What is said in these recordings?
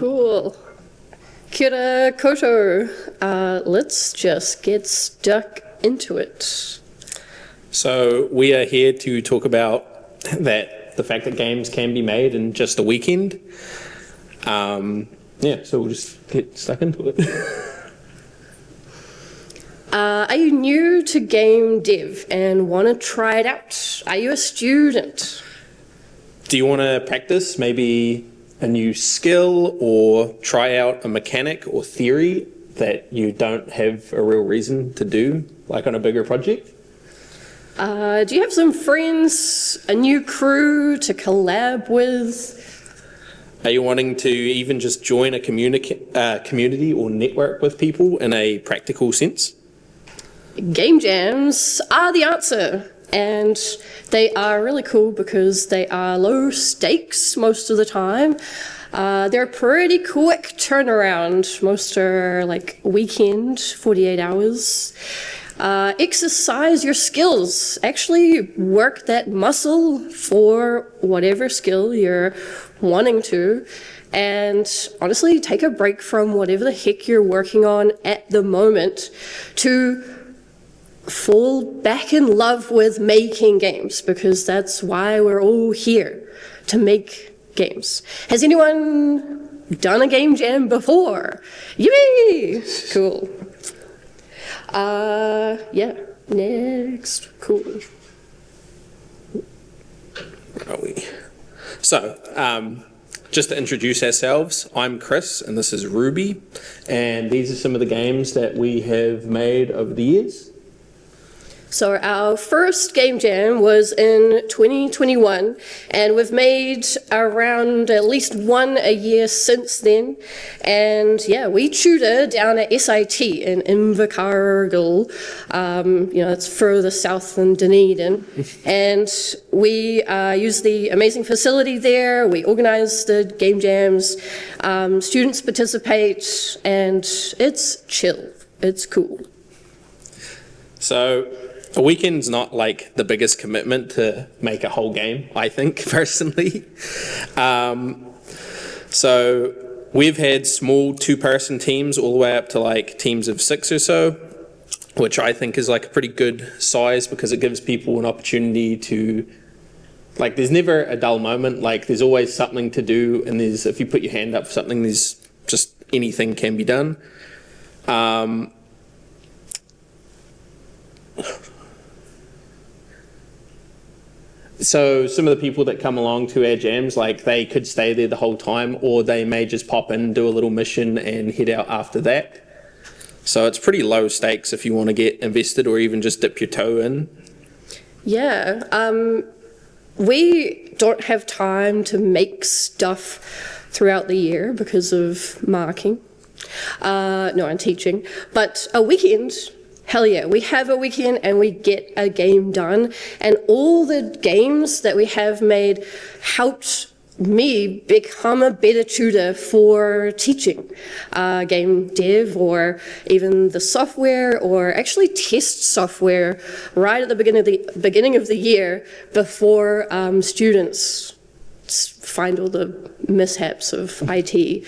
Cool. Kia ora koutou. Let's just get stuck into it. So we are here to talk about the fact that games can be made in just a weekend. So we'll just get stuck into it. Are you new to game dev and want to try it out? Are you a student? Do you want to practice maybe a new skill or try out a mechanic or theory that you don't have a real reason to do, like on a bigger project? Do you have some friends, a new crew to collab with? Are you wanting to even just join a community or network with people in a practical sense? Game jams are the answer, and they are really cool because they are low stakes most of the time. They're pretty quick turnaround. Most are like weekend, 48 hours. Exercise your skills. Actually work that muscle for whatever skill you're wanting to. And honestly, take a break from whatever the heck you're working on at the moment to fall back in love with making games, because that's why we're all here, to make games. Has anyone done a game jam before? Yay! Cool. Next. Cool. Where are we? So, just to introduce ourselves, I'm Chris and this is Ruby, and these are some of the games that we have made over the years. So our first game jam was in 2021, and we've made around at least one a year since then. And yeah, we tutor down at SIT in Invercargill. It's further south than Dunedin. And we use the amazing facility there. We organize the game jams. Students participate, and it's chill. It's cool. So, a weekend's not like the biggest commitment to make a whole game, I think, personally. So we've had small two-person teams all the way up to like teams of 6 or so, which I think is like a pretty good size because it gives people an opportunity to, like, there's never a dull moment. Like, there's always something to do, and if you put your hand up for something, there's just anything can be done. So some of the people that come along to our jams, like, they could stay there the whole time, or they may just pop in, do a little mission and head out after that. So it's pretty low stakes if you want to get invested or even just dip your toe in. Yeah, we don't have time to make stuff throughout the year because of marking. And teaching. But a weekend, hell yeah, we have a weekend and we get a game done. And all the games that we have made helped me become a better tutor for teaching game dev, or even the software, or actually test software right at the beginning of the year before students find all the mishaps of IT.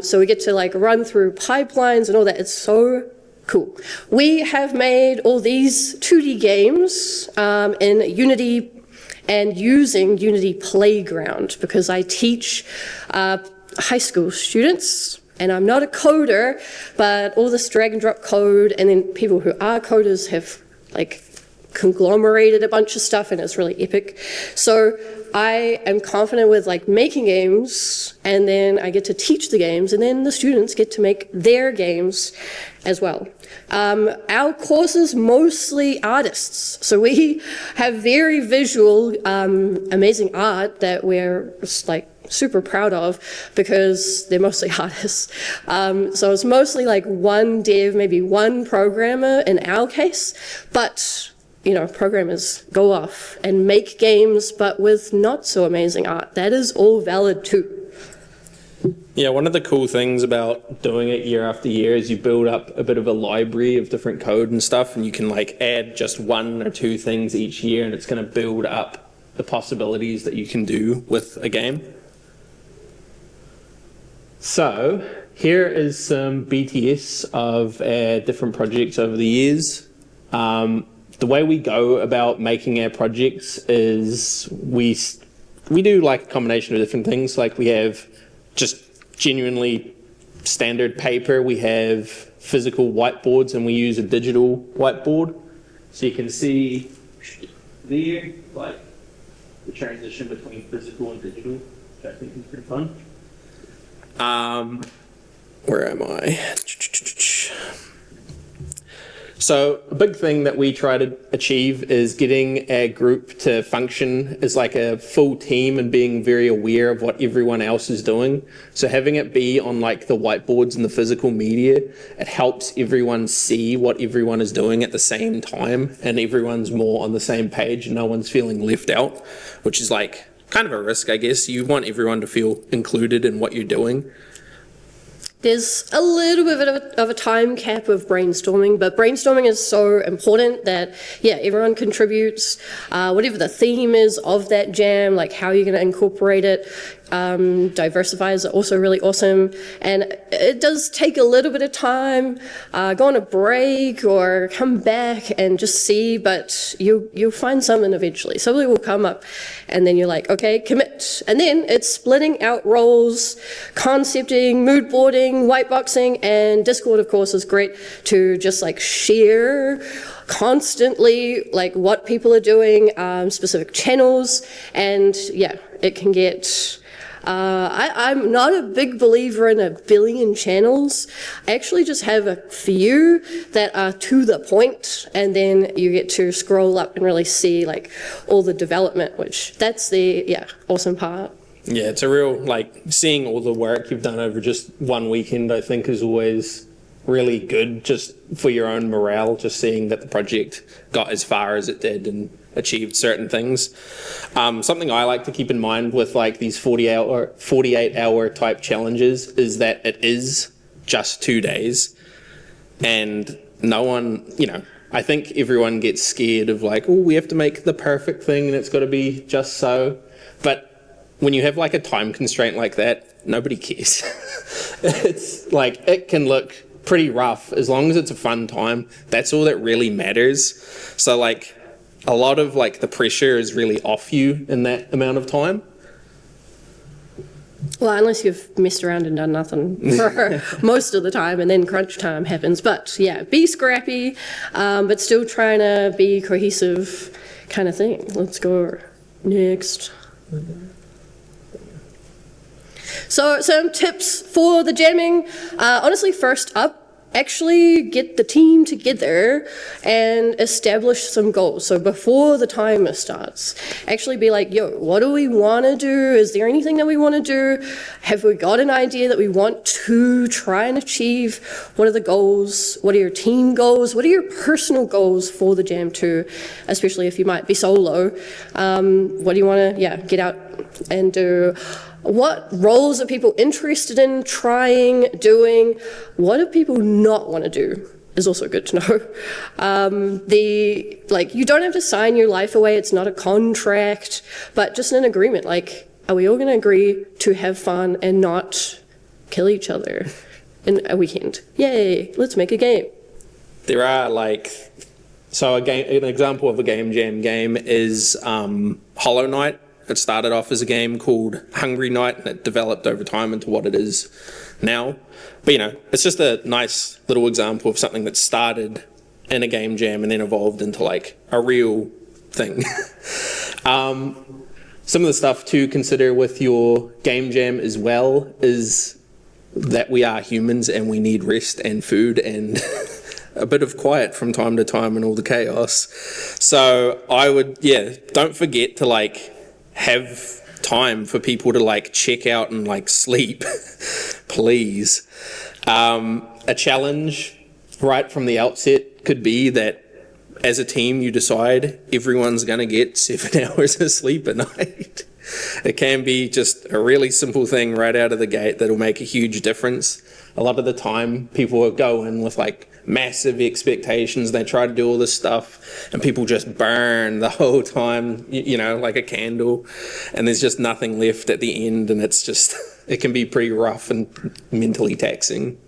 So we get to like run through pipelines and all that. It's so cool. We have made all these 2D games in Unity and using Unity Playground, because I teach high school students, and I'm not a coder, but all this drag and drop code, and then people who are coders have like conglomerated a bunch of stuff, and it's really epic. So I am confident with like making games, and then I get to teach the games, and then the students get to make their games as well. Our course is mostly artists, so we have very visual, amazing art that we're just like super proud of because they're mostly artists. So it's mostly like one dev, maybe one programmer in our case, but programmers go off and make games, but with not so amazing art. That is all valid too. Yeah, one of the cool things about doing it year after year is you build up a bit of a library of different code and stuff, and you can like add just 1 or 2 things each year, and it's going to build up the possibilities that you can do with a game. So here is some BTS of our different projects over the years. The way we go about making our projects is we do like a combination of different things. Like we have just genuinely standard paper, we have physical whiteboards, and we use a digital whiteboard. So you can see there, like the transition between physical and digital, which I think is pretty fun. Where am I? So a big thing that we try to achieve is getting our group to function as like a full team and being very aware of what everyone else is doing. So having it be on like the whiteboards and the physical media, it helps everyone see what everyone is doing at the same time, and everyone's more on the same page and no one's feeling left out, which is like kind of a risk, I guess. You want everyone to feel included in what you're doing. There's a little bit of a time cap of brainstorming, but brainstorming is so important that, yeah, everyone contributes. Whatever the theme is of that jam, like how you're going to incorporate it, diversifiers are also really awesome. And it does take a little bit of time, go on a break or come back and just see, but you'll find something eventually. Something will come up and then you're like, okay, commit. And then it's splitting out roles, concepting, mood boarding, white boxing, and Discord, of course, is great to just like share constantly like what people are doing, specific channels, and yeah, it can get I'm not a big believer in 1 billion channels. I actually just have a few that are to the point, and then you get to scroll up and really see like all the development, which that's the awesome part. Yeah, it's a real, like, seeing all the work you've done over just one weekend, I think, is always really good just for your own morale, just seeing that the project got as far as it did and achieved certain things. Something I like to keep in mind with like these 48-hour type challenges is that it is just 2 days, and no one, I think everyone gets scared of like, oh, we have to make the perfect thing and it's got to be just so. But when you have like a time constraint like that, nobody cares. It's like, it can look pretty rough. As long as it's a fun time, that's all that really matters. So like, a lot of like the pressure is really off you in that amount of time. Well, unless you've messed around and done nothing for most of the time, and then crunch time happens. But yeah, be scrappy, but still trying to be cohesive kind of thing. Let's go next. So some tips for the jamming. Honestly, first up, actually get the team together and establish some goals. So before the timer starts, actually be like, yo, what do we want to do? Is there anything that we want to do? Have we got an idea that we want to try and achieve? What are the goals? What are your team goals? What are your personal goals for the jam too? Especially if you might be solo. What do you want to, get out and do? What roles are people interested in trying, doing? What do people not want to do is also good to know. You don't have to sign your life away. It's not a contract, but just an agreement. Like, are we all going to agree to have fun and not kill each other in a weekend? Yay, let's make a game. There are an example of a game jam game is Hollow Knight. It started off as a game called Hungry Night, and it developed over time into what it is now. But, it's just a nice little example of something that started in a game jam and then evolved into, like, a real thing. Some of the stuff to consider with your game jam as well is that we are humans and we need rest and food and a bit of quiet from time to time and all the chaos. So I would, don't forget to, like, have time for people to like check out and like sleep, please. A challenge right from the outset could be that as a team you decide everyone's going to get 7 hours of sleep a night. It can be just a really simple thing right out of the gate that'll make a huge difference. A lot of the time people will go in with like massive expectations. They try to do all this stuff and people just burn the whole time, like a candle, and there's just nothing left at the end, and it's just it can be pretty rough and mentally taxing.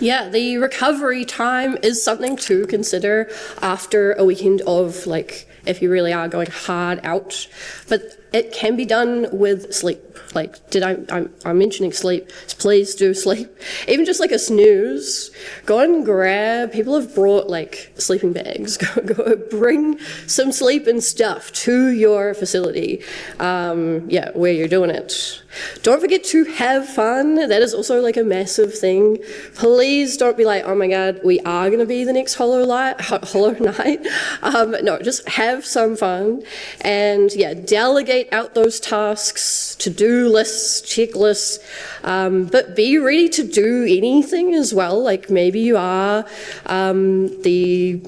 Yeah, the recovery time is something to consider after a weekend of, like, if you really are going hard out. But it can be done with sleep. Like, I'm mentioning sleep. Please do sleep. Even just like a snooze. Go and grab, people have brought like sleeping bags. Go bring some sleeping stuff to your facility. Where you're doing it. Don't forget to have fun. That is also like a massive thing. Please don't be like, oh my God, we are going to be the next Hollow Knight. No, just have some fun. And yeah, delegate out those tasks, to-do lists, checklists, but be ready to do anything as well. Like maybe you are the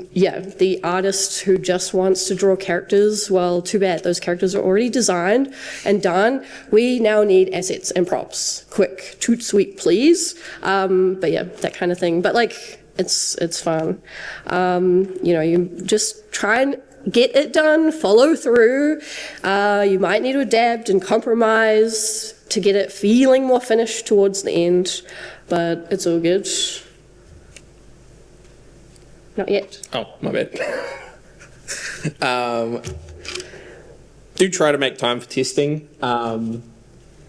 artist who just wants to draw characters. Well, too bad. Those characters are already designed and done. We now need assets and props. Quick, toot sweet, please. But yeah, that kind of thing. But like, it's fun. You just try and get it done, follow through. You might need to adapt and compromise to get it feeling more finished towards the end, but it's all good. Not yet. Oh, my bad. Do try to make time for testing.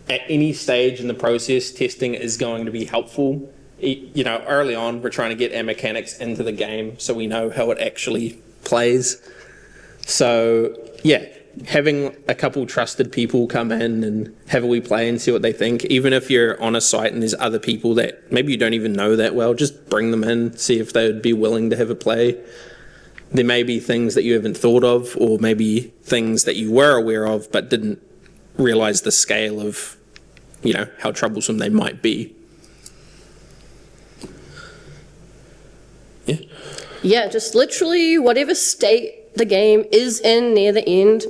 At any stage in the process, testing is going to be helpful. Early on, we're trying to get our mechanics into the game so we know how it actually plays. So, yeah, having a couple trusted people come in and have a wee play and see what they think. Even if you're on a site and there's other people that maybe you don't even know that well, just bring them in, see if they would be willing to have a play. There may be things that you haven't thought of, or maybe things that you were aware of but didn't realize the scale of, how troublesome they might be. Yeah. Yeah, just literally whatever state the game is in near the end,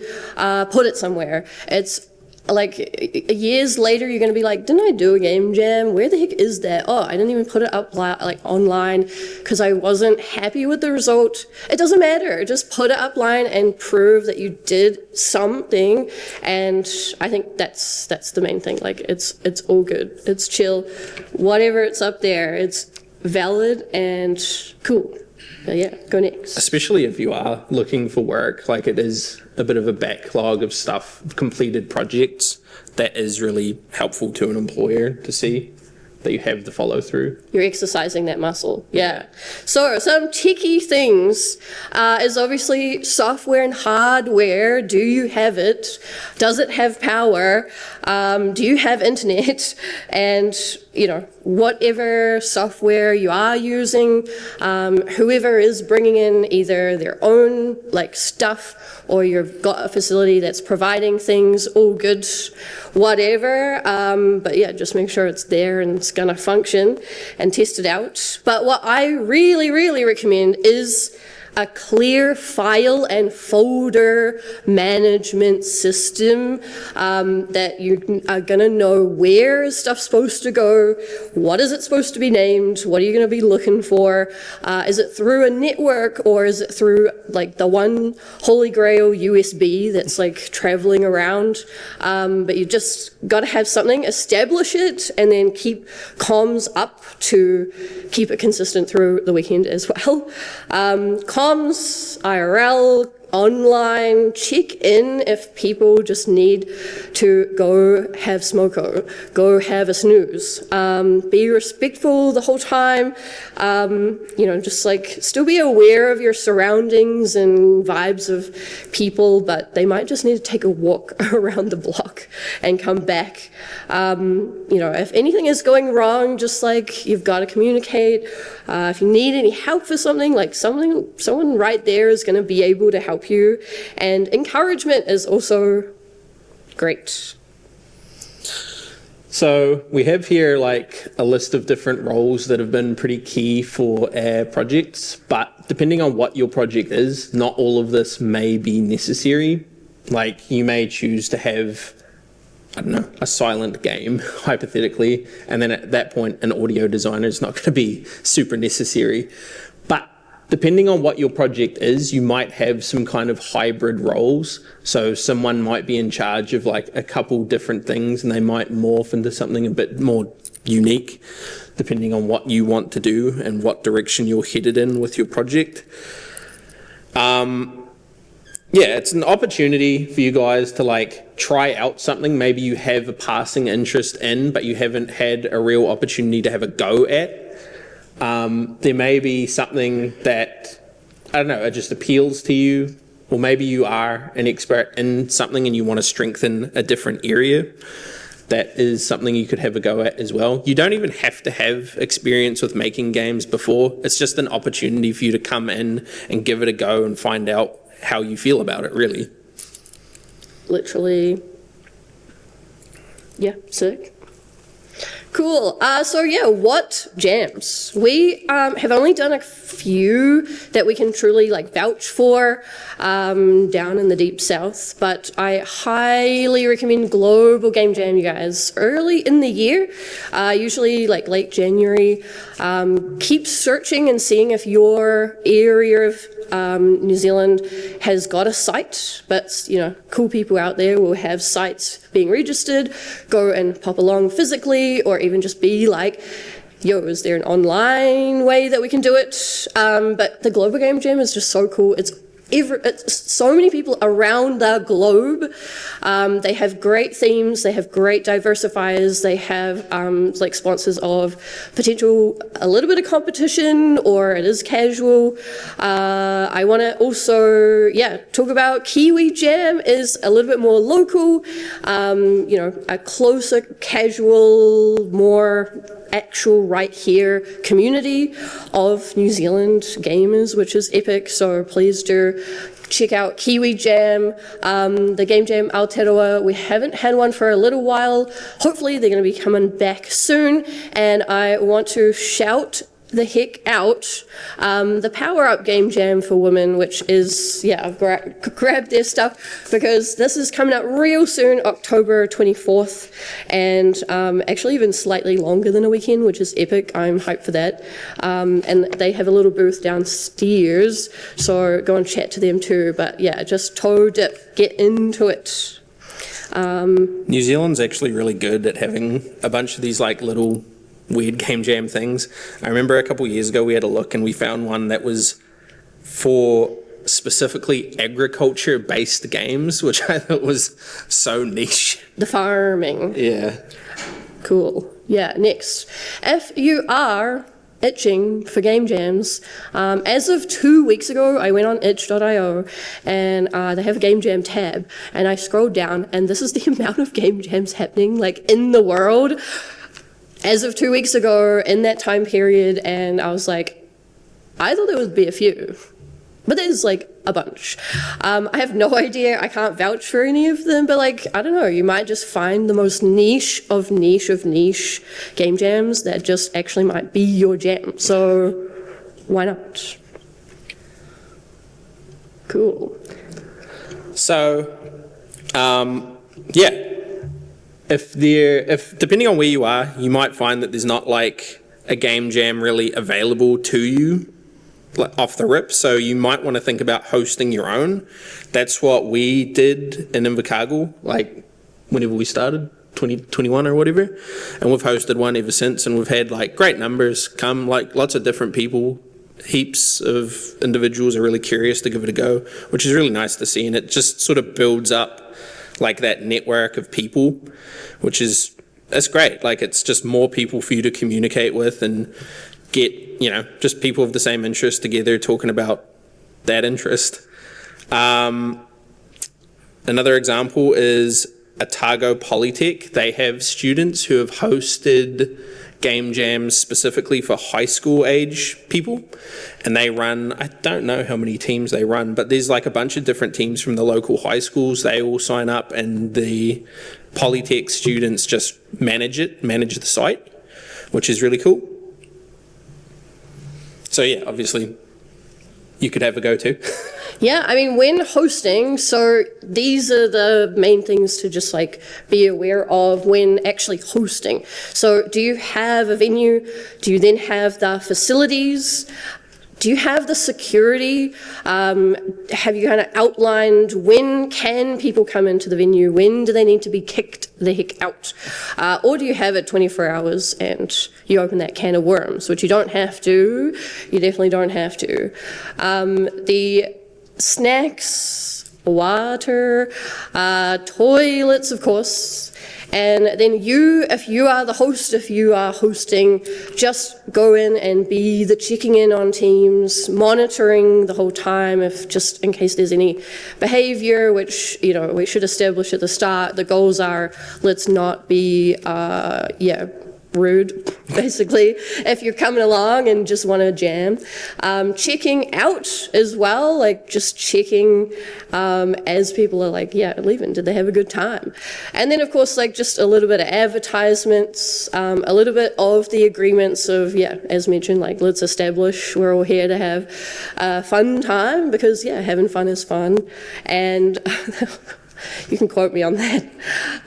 put it somewhere. It's like years later you're going to be like, didn't I do a game jam? Where the heck is that? Oh, I didn't even put it up like online because I wasn't happy with the result. It doesn't matter. Just put it up line and prove that you did something. And I think that's the main thing. Like it's all good. It's chill. Whatever it's up there, it's valid and cool. Yeah, go next. Especially if you are looking for work, like it is a bit of a backlog of stuff, completed projects, that is really helpful to an employer to see that you have the follow through. You're exercising that muscle, yeah. So some techie things is obviously software and hardware. Do you have it? Does it have power? Do you have internet? And whatever software you are using, whoever is bringing in either their own stuff or you've got a facility that's providing things, all good, whatever. But yeah, just make sure it's there and it's going to function and test it out. But what I really, really recommend is a clear file and folder management system that you are going to know where is stuff supposed to go, what is it supposed to be named, what are you going to be looking for, is it through a network or is it through the one holy grail USB that's traveling around, but you just got to have something, establish it, and then keep comms up to keep it consistent through the weekend as well. Comms, IRL, online, check in if people just need to go have smoko, go have a snooze. Be respectful the whole time, just still be aware of your surroundings and vibes of people, but they might just need to take a walk around the block and come back. If anything is going wrong, just you've got to communicate. If you need any help for something, someone right there is going to be able to help you. And encouragement is also great. So we have here a list of different roles that have been pretty key for our projects, but depending on what your project is, not all of this may be necessary. You may choose to have, a silent game, hypothetically, and then at that point an audio designer is not going to be super necessary. But Depending on what your project is, you might have some kind of hybrid roles. So someone might be in charge of like a couple different things and they might morph into something a bit more unique, depending on what you want to do and what direction you're headed in with your project. Yeah, it's an opportunity for you guys to like try out something maybe you have a passing interest in, but you haven't had a real opportunity to have a go at. There may be something that, I don't know, it just appeals to you, or maybe you are an expert in something and you want to strengthen a different area. That is something you could have a go at as well. You don't even have to have experience with making games before. It's just an opportunity for you to come in and give it a go and find out how you feel about it, really. Literally. Yeah, sick. Cool. So yeah, what jams? We have only done a few that we can truly like vouch for down in the deep south, but I highly recommend Global Game Jam, you guys. Early in the year, usually like late January. Keep searching and seeing if your area of New Zealand has got a site, but you know, cool people out there will have sites being registered. Go and pop along physically, or even just be like, yo, is there an online way that we can do it? But the Global Game Jam is just so cool. It's so many people around the globe. They have great themes, they have great diversifiers, they have like sponsors of potential a little bit of competition, or it is casual. I want to also talk about Kiwi Jam is a little bit more local, you know, a closer casual, more actual right here community of New Zealand gamers, which is epic. So please do check out Kiwi Jam, the Game Jam Aotearoa. We haven't had one for a little while. Hopefully they're going to be coming back soon, and I want to shout the heck out the Power Up Game Jam for women, which is, I've grabbed their stuff because this is coming out real soon, October 24th, and actually even slightly longer than a weekend, which is epic. I'm hyped for that. And they have a little booth downstairs, so go and chat to them too. But yeah, just toe dip, get into it. New Zealand's actually really good at having a bunch of these like little weird game jam things. I remember a couple of years ago we had a look and we found one that was for specifically agriculture-based games, which I thought was so niche. The farming. Yeah. Cool. Yeah, next. If you are itching for game jams, as of 2 weeks ago, I went on itch.io and they have a game jam tab, and I scrolled down and this is the amount of game jams happening like in the world as of 2 weeks ago in that time period, and I was like, I thought there would be a few, but there's like a bunch. I have no idea, I can't vouch for any of them, but like, I don't know, you might just find the most niche of niche game jams that just actually might be your jam, so why not? Cool. So, If depending on where you are, you might find that there's not like a game jam really available to you like off the rip, so you might want to think about hosting your own. That's what we did in Invercargill, like whenever we started, 2021 or whatever, and we've hosted one ever since, and we've had like great numbers come, like lots of different people. Heaps of individuals are really curious to give it a go, which is really nice to see, and it just sort of builds up like that network of people, which is, that's great. Like it's just more people for you to communicate with and get, you know, just people of the same interest together talking about that interest. Another example is Otago Polytech. They have students who have hosted game jams specifically for high school age people, and they run, I don't know how many teams they run, but there's like a bunch of different teams from the local high schools. They all sign up and the Polytech students just manage the site, which is really cool. So yeah, obviously you could have a go too. Yeah, I mean, when hosting, so these are the main things to just like be aware of when actually hosting. So do you have a venue? Do you then have the facilities? do you have the security? Have you kind of outlined when can people come into the venue? When do they need to be kicked the heck out? Or do you have it 24 hours and you open that can of worms, which you don't have to. You definitely don't have to. The snacks, water, toilets, of course. And then you, if you are the host, if you are hosting, just go in and be the checking in on teams, monitoring the whole time, if just in case there's any behavior, which, you know, we should establish at the start. The goals are, let's not be, rude, basically, if you're coming along and just want to jam. Checking out as well, like just checking as people are like, yeah, leaving, did they have a good time? And then, of course, like just a little bit of advertisements, a little bit of the agreements of, yeah, as mentioned, like let's establish we're all here to have a fun time because, yeah, having fun is fun. And you can quote me on that.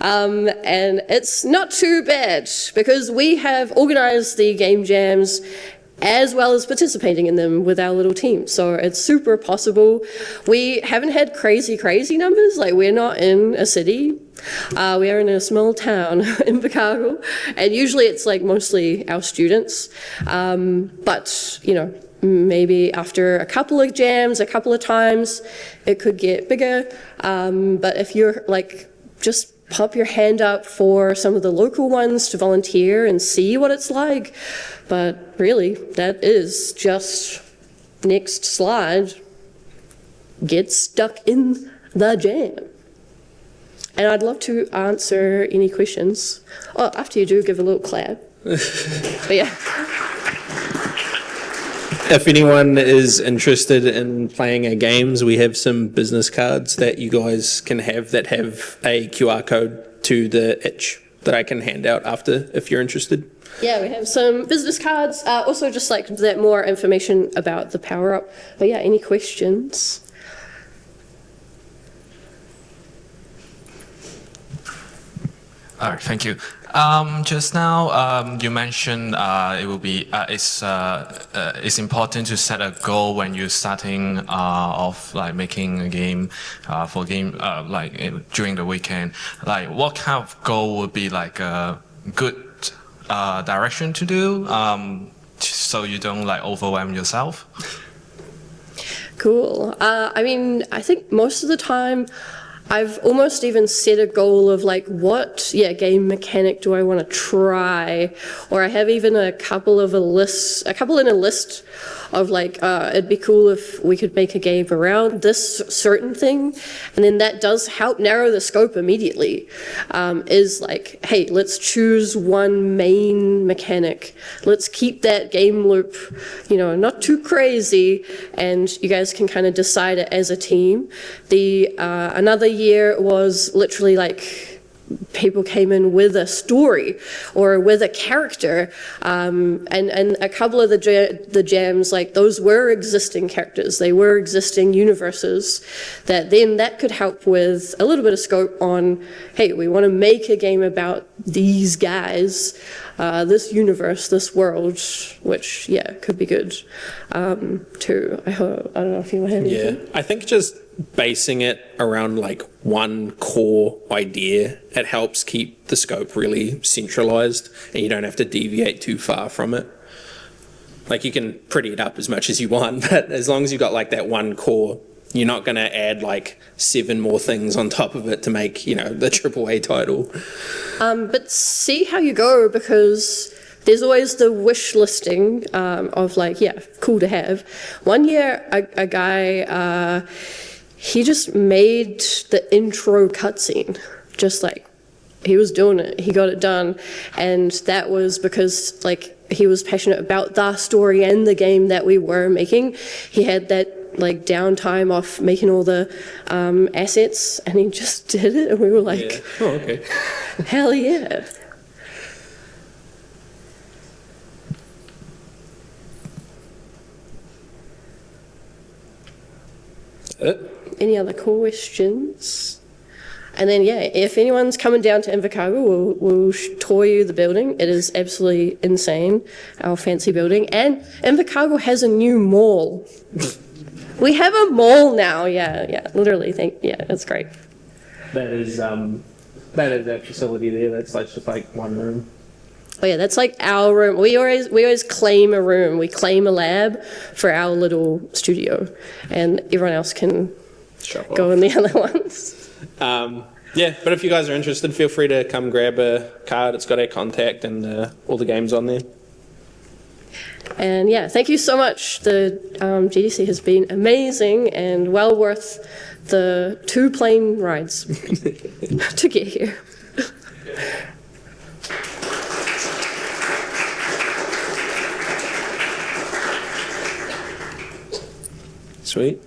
And it's not too bad because we have organised the game jams as well as participating in them with our little team. So it's super possible. We haven't had crazy numbers. Like we're not in a city. We are in a small town in Chicago. And usually it's like mostly our students. But, you know, maybe after a couple of jams, a couple of times, it could get bigger. But if you're like, just pop your hand up for some of the local ones to volunteer and see what it's like. But really, that is just next slide. Get stuck in the jam. And I'd love to answer any questions. Oh, after you do, give a little clap. But yeah. If anyone is interested in playing our games, we have some business cards that you guys can have that have a QR code to the itch that I can hand out after if you're interested. Yeah, we have some business cards. Also just like that more information about the Power Up. But yeah, any questions? All right, thank you. Just now, you mentioned it will be it's important to set a goal when you're starting off, like making a game during the weekend. Like, what kind of goal would be like a good direction to do, so you don't like overwhelm yourself? Cool. I mean, I think most of the time, I've almost even set a goal of like, what game mechanic do I want to try? Or I have even a couple in a list of like, it'd be cool if we could make a game around this certain thing. And then that does help narrow the scope immediately. Is like, hey, let's choose one main mechanic. Let's keep that game loop, not too crazy. And you guys can kind of decide it as a team. Another year was literally like, people came in with a story or with a character, and a couple of the jams, like those were existing characters, they were existing universes that could help with a little bit of scope on, hey, we want to make a game about these guys, this universe, this world, which could be good too. I don't know if you have anything. I think just basing it around like one core idea, it helps keep the scope really centralized and you don't have to deviate too far from it. Like you can pretty it up as much as you want, but as long as you've got like that one core, you're not going to add like 7 more things on top of it to make, the AAA title. But see how you go, because there's always the wish listing of like, cool to have. One year, a guy, he just made the intro cutscene, just like, he was doing it, he got it done, and that was because like he was passionate about the story and the game that we were making. He had that like downtime off making all the assets, and he just did it, and we were like, oh, okay. Hell yeah. Any other questions? And then, yeah, if anyone's coming down to Invercargill, we'll tour you the building. It is absolutely insane, our fancy building. And Invercargill has a new mall. We have a mall now, yeah, literally, it's great. That is that facility there. That's like just like one room. Oh yeah, that's like our room. We always claim a room. We claim a lab for our little studio, and everyone else can go in the other ones. Yeah, but if you guys are interested, feel free to come grab a card. It's got our contact and all the games on there. And yeah, thank you so much. The GDC has been amazing and well worth the 2 plane rides to get here. Sweet.